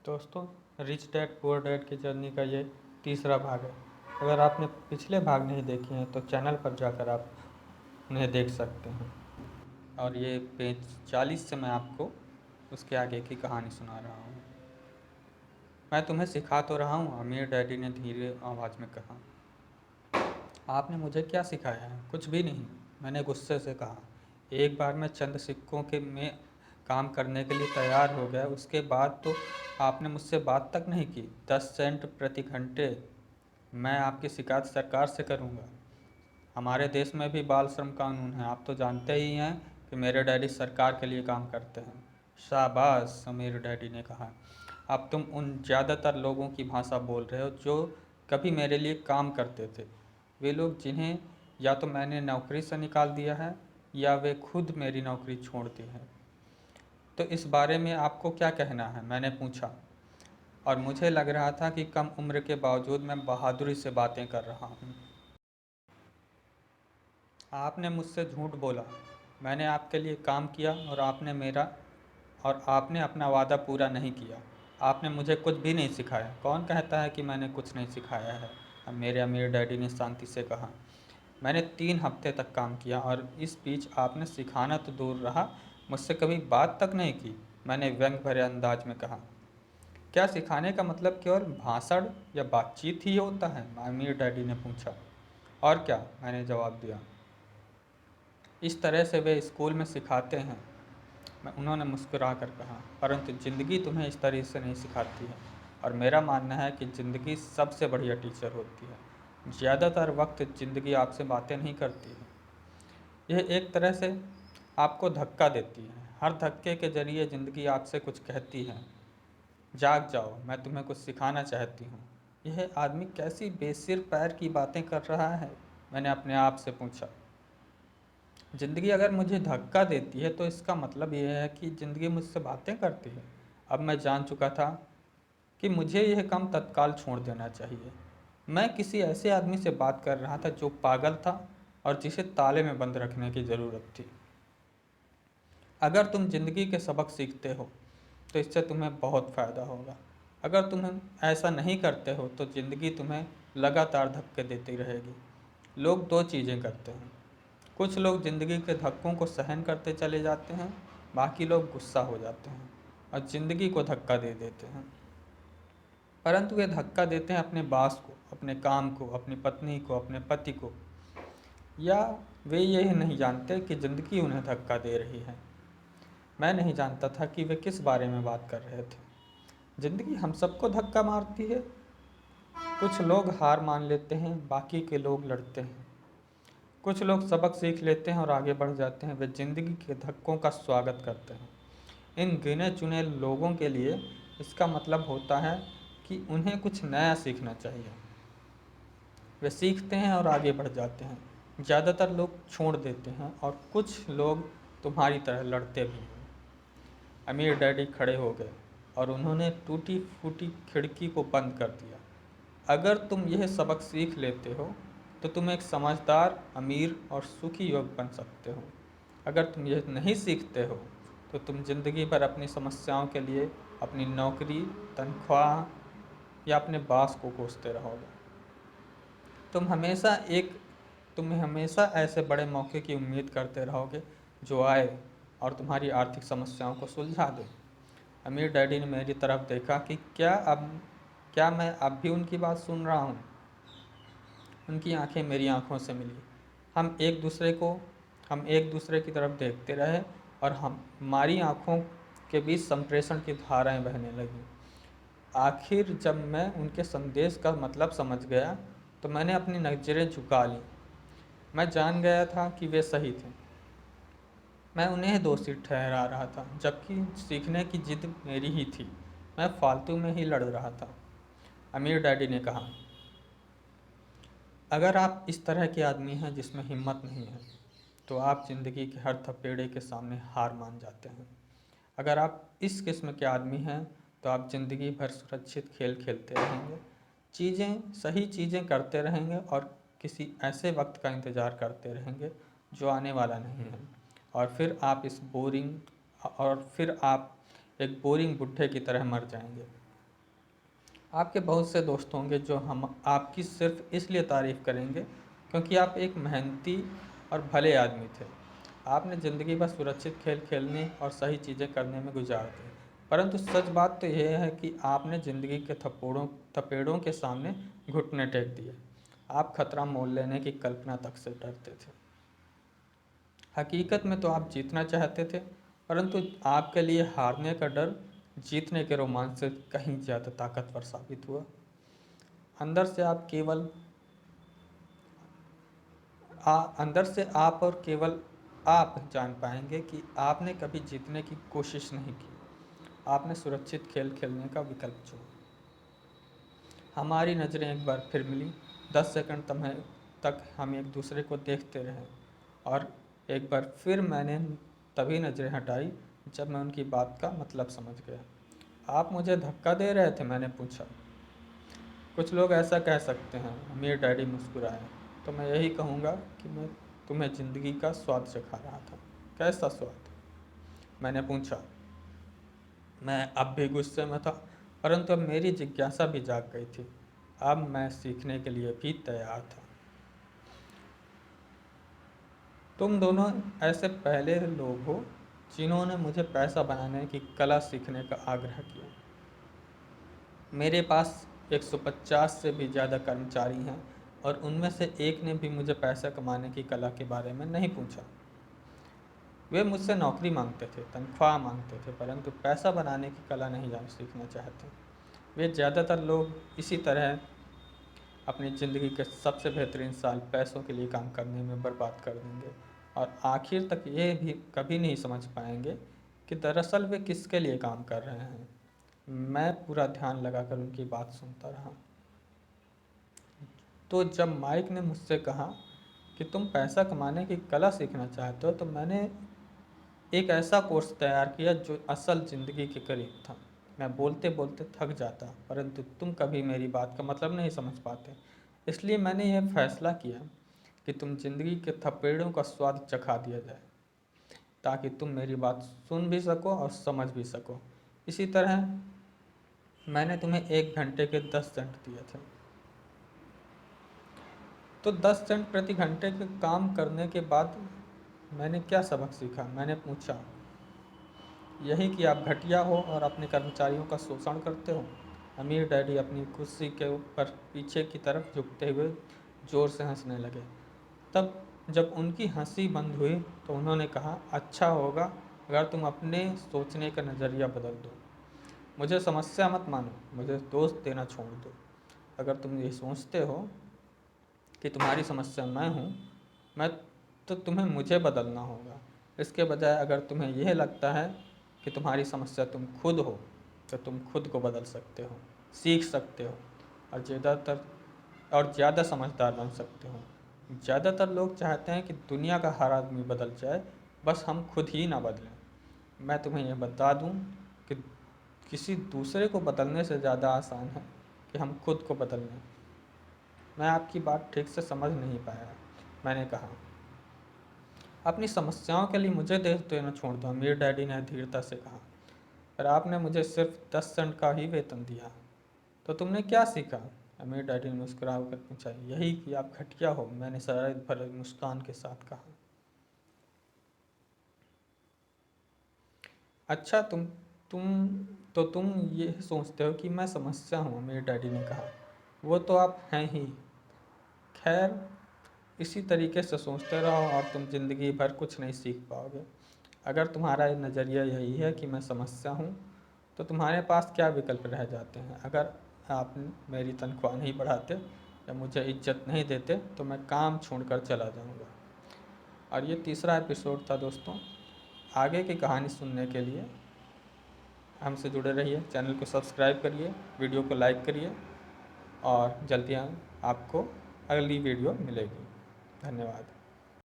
दोस्तों, rich dad poor dad की journey का ये तीसरा भाग है। अगर आपने पिछले भाग नहीं देखे हैं तो चैनल पर जाकर आप उन्हें देख सकते हैं। और ये पेज 40 से मैं आपको उसके आगे की कहानी सुना रहा हूँ। मैं तुम्हें सिखा तो रहा हूँ, अमीर डैडी ने धीरे आवाज़ में कहा। आपने मुझे क्या सिखाया है? कुछ भी नहीं, मैंने गुस्से से कहा। एक बार मैं चंद सिक्कों के में काम करने के लिए तैयार हो गया, उसके बाद तो आपने मुझसे बात तक नहीं की। 10 सेंट प्रति घंटे। मैं आपकी शिकायत सरकार से करूँगा। हमारे देश में भी बाल श्रम कानून है, आप तो जानते ही हैं कि मेरे डैडी सरकार के लिए काम करते हैं। शाबाश, अमीर डैडी ने कहा। अब तुम उन ज़्यादातर लोगों की भाषा बोल रहे हो जो कभी मेरे लिए काम करते थे। वे लोग जिन्हें या तो मैंने नौकरी से निकाल दिया है या वे खुद मेरी नौकरी छोड़ दी है। तो इस बारे में आपको क्या कहना है? मैंने पूछा, और मुझे लग रहा था कि कम उम्र के बावजूद मैं बहादुरी से बातें कर रहा हूँ। आपने मुझसे झूठ बोला। मैंने आपके लिए काम किया और आपने अपना वादा पूरा नहीं किया। आपने मुझे कुछ भी नहीं सिखाया। कौन कहता है कि मैंने कुछ नहीं सिखाया है? अब मेरे अमीर डैडी ने शांति से कहा। मैंने 3 हफ्ते तक काम किया और इस बीच आपने सिखाना तो दूर रहा, मुझसे कभी बात तक नहीं की, मैंने व्यंग भरे अंदाज में कहा। क्या सिखाने का मतलब केवल भाषण या बातचीत ही होता है? अमीर डैडी ने पूछा। और क्या, मैंने जवाब दिया। इस तरह से वे स्कूल में सिखाते हैं, उन्होंने मुस्कुरा कर कहा, परंतु ज़िंदगी तुम्हें इस तरह से नहीं सिखाती है। और मेरा मानना है कि ज़िंदगी सबसे बढ़िया टीचर होती है। ज़्यादातर वक्त ज़िंदगी आपसे बातें नहीं करती है, यह एक तरह से आपको धक्का देती है। हर धक्के के जरिए ज़िंदगी आपसे कुछ कहती है। जाग जाओ, मैं तुम्हें कुछ सिखाना चाहती हूँ। यह आदमी कैसी बेसिर पैर की बातें कर रहा है? मैंने अपने आप से पूछा। ज़िंदगी अगर मुझे धक्का देती है तो इसका मतलब यह है कि ज़िंदगी मुझसे बातें करती है। अब मैं जान चुका था कि मुझे यह काम तत्काल छोड़ देना चाहिए। मैं किसी ऐसे आदमी से बात कर रहा था जो पागल था और जिसे ताले में बंद रखने की ज़रूरत थी। अगर तुम ज़िंदगी के सबक सीखते हो तो इससे तुम्हें बहुत फ़ायदा होगा। अगर तुम ऐसा नहीं करते हो तो ज़िंदगी तुम्हें लगातार धक्के देती रहेगी। लोग 2 चीज़ें करते हैं। कुछ लोग ज़िंदगी के धक्कों को सहन करते चले जाते हैं, बाकी लोग गुस्सा हो जाते हैं और ज़िंदगी को धक्का दे देते हैं। परंतु वे धक्का देते हैं अपने बॉस को, अपने काम को, अपनी पत्नी को, अपने पति को, या वे यह नहीं जानते कि ज़िंदगी उन्हें धक्का दे रही है। मैं नहीं जानता था कि वे किस बारे में बात कर रहे थे। ज़िंदगी हम सबको धक्का मारती है। कुछ लोग हार मान लेते हैं, बाकी के लोग लड़ते हैं। कुछ लोग सबक सीख लेते हैं और आगे बढ़ जाते हैं। वे ज़िंदगी के धक्कों का स्वागत करते हैं। इन गिने चुने लोगों के लिए इसका मतलब होता है कि उन्हें कुछ नया सीखना चाहिए। वे सीखते हैं और आगे बढ़ जाते हैं। ज़्यादातर लोग छोड़ देते हैं और कुछ लोग तुम्हारी तरह लड़ते भी हैं। अमीर डैडी खड़े हो गए और उन्होंने टूटी फूटी खिड़की को बंद कर दिया। अगर तुम यह सबक सीख लेते हो तो तुम एक समझदार, अमीर और सुखी युवक बन सकते हो। अगर तुम यह नहीं सीखते हो तो तुम जिंदगी भर अपनी समस्याओं के लिए अपनी नौकरी, तनख्वाह या अपने बॉस को कोसते रहोगे। तुम हमेशा एक तुम हमेशा ऐसे बड़े मौके की उम्मीद करते रहोगे जो आए और तुम्हारी आर्थिक समस्याओं को सुलझा दे। अमीर डैडी ने मेरी तरफ देखा कि क्या मैं अब भी उनकी बात सुन रहा हूँ। उनकी आंखें मेरी आंखों से मिली। हम एक दूसरे की तरफ देखते रहे और हमारी आंखों के बीच संप्रेषण की धाराएं बहने लगीं। आखिर जब मैं उनके संदेश का मतलब समझ गया तो मैंने अपनी नज़रें झुका लीं। मैं जान गया था कि वे सही थे। मैं उन्हें दोषी ठहरा रहा था, जबकि सीखने की जिद मेरी ही थी। मैं फालतू में ही लड़ रहा था। अमीर डैडी ने कहा, अगर आप इस तरह के आदमी हैं जिसमें हिम्मत नहीं है तो आप ज़िंदगी के हर थपेड़े के सामने हार मान जाते हैं। अगर आप इस किस्म के आदमी हैं तो आप ज़िंदगी भर सुरक्षित खेल खेलते रहेंगे, सही चीज़ें करते रहेंगे और किसी ऐसे वक्त का इंतज़ार करते रहेंगे जो आने वाला नहीं है। और फिर आप एक बोरिंग बुढ़े की तरह मर जाएंगे। आपके बहुत से दोस्त होंगे जो हम आपकी सिर्फ इसलिए तारीफ़ करेंगे क्योंकि आप एक मेहनती और भले आदमी थे। आपने ज़िंदगी भर सुरक्षित खेल खेलने और सही चीज़ें करने में गुजार दी। परंतु सच बात तो यह है कि आपने ज़िंदगी के थपेड़ों के सामने घुटने टेक दिए। आप खतरा मोल लेने की कल्पना तक से डरते थे। हकीकत में तो आप जीतना चाहते थे, परंतु आपके लिए हारने का डर जीतने के रोमांच से कहीं ज़्यादा ताकतवर साबित हुआ। अंदर से आप केवल अंदर से आप और केवल आप जान पाएंगे कि आपने कभी जीतने की कोशिश नहीं की। आपने सुरक्षित खेल खेलने का विकल्प चुना। हमारी नज़रें एक बार फिर मिली। 10 सेकंड तक हम एक दूसरे को देखते रहे और एक बार फिर मैंने तभी नज़रें हटाई जब मैं उनकी बात का मतलब समझ गया। आप मुझे धक्का दे रहे थे? मैंने पूछा। कुछ लोग ऐसा कह सकते हैं, अमीर डैडी मुस्कुराए। तो मैं यही कहूँगा कि मैं तुम्हें ज़िंदगी का स्वाद चखा रहा था। कैसा स्वाद? मैंने पूछा। मैं अब भी गुस्से में था, परंतु अब मेरी जिज्ञासा भी जाग गई थी। अब मैं सीखने के लिए भी तैयार था। तुम दोनों ऐसे पहले लोग हो जिन्होंने मुझे पैसा बनाने की कला सीखने का आग्रह किया। मेरे पास 150 से भी ज़्यादा कर्मचारी हैं और उनमें से एक ने भी मुझे पैसा कमाने की कला के बारे में नहीं पूछा। वे मुझसे नौकरी मांगते थे, तनख्वाह मांगते थे, परंतु पैसा बनाने की कला नहीं सीखना चाहते। वे ज़्यादातर लोग इसी तरह अपनी ज़िंदगी के सबसे बेहतरीन साल पैसों के लिए काम करने में बर्बाद कर देंगे और आखिर तक ये भी कभी नहीं समझ पाएंगे कि दरअसल वे किसके लिए काम कर रहे हैं। मैं पूरा ध्यान लगाकर उनकी बात सुनता रहा। तो जब माइक ने मुझसे कहा कि तुम पैसा कमाने की कला सीखना चाहते हो, तो मैंने एक ऐसा कोर्स तैयार किया जो असल ज़िंदगी के करीब था। मैं बोलते बोलते थक जाता, परंतु तुम कभी मेरी बात का मतलब नहीं समझ पाते। इसलिए मैंने यह फैसला किया कि तुम ज़िंदगी के थपेड़ों का स्वाद चखा दिया जाए, ताकि तुम मेरी बात सुन भी सको और समझ भी सको। इसी तरह मैंने तुम्हें 1 घंटे के 10 सेंट दिए थे। तो 10 सेंट प्रति घंटे के काम करने के बाद मैंने क्या सबक सीखा? मैंने पूछा। यही कि आप घटिया हो और अपने कर्मचारियों का शोषण करते हो। अमीर डैडी अपनी कुर्सी के ऊपर पीछे की तरफ झुकते हुए ज़ोर से हंसने लगे। तब जब उनकी हंसी बंद हुई तो उन्होंने कहा, अच्छा होगा अगर तुम अपने सोचने का नज़रिया बदल दो। मुझे समस्या मत मानो, मुझे दोस्त देना छोड़ दो। अगर तुम ये सोचते हो कि तुम्हारी समस्या मैं हूँ, मैं तो तुम्हें मुझे बदलना होगा। इसके बजाय अगर तुम्हें यह लगता है कि तुम्हारी समस्या तुम खुद हो, तो तुम खुद को बदल सकते हो, सीख सकते हो और ज़्यादा समझदार बन सकते हो। ज़्यादातर लोग चाहते हैं कि दुनिया का हर आदमी बदल जाए, बस हम खुद ही ना बदलें। मैं तुम्हें यह बता दूं कि किसी दूसरे को बदलने से ज़्यादा आसान है कि हम खुद को बदल लें। मैं आपकी बात ठीक से समझ नहीं पाया। मैंने कहा, अपनी समस्याओं के लिए मुझे देश देना छोड़ दो, अमीर डैडी ने धीरता से कहा। पर आपने मुझे सिर्फ 10 सेंट का ही वेतन दिया, तो तुमने क्या सीखा? अमीर डैडी ने मुस्कुरा कर पूछा। यही कि आप घटिया हो, मैंने शायद भरे मुस्कान के साथ कहा। अच्छा, तुम ये सोचते हो कि मैं समस्या हूँ, अमीर डैडी ने कहा। वो तो आप हैं ही। खैर, इसी तरीके से सोचते रहो और तुम ज़िंदगी भर कुछ नहीं सीख पाओगे। अगर तुम्हारा नज़रिया यही है कि मैं समस्या हूँ, तो तुम्हारे पास क्या विकल्प रह जाते हैं? अगर आप मेरी तनख्वाह नहीं बढ़ाते या मुझे इज्जत नहीं देते, तो मैं काम छोड़कर चला जाऊँगा। और ये तीसरा एपिसोड था दोस्तों। आगे की कहानी सुनने के लिए हमसे जुड़े रहिए, चैनल को सब्सक्राइब करिए, वीडियो को लाइक करिए और जल्दी आपको अगली वीडियो मिलेगी। धन्यवाद।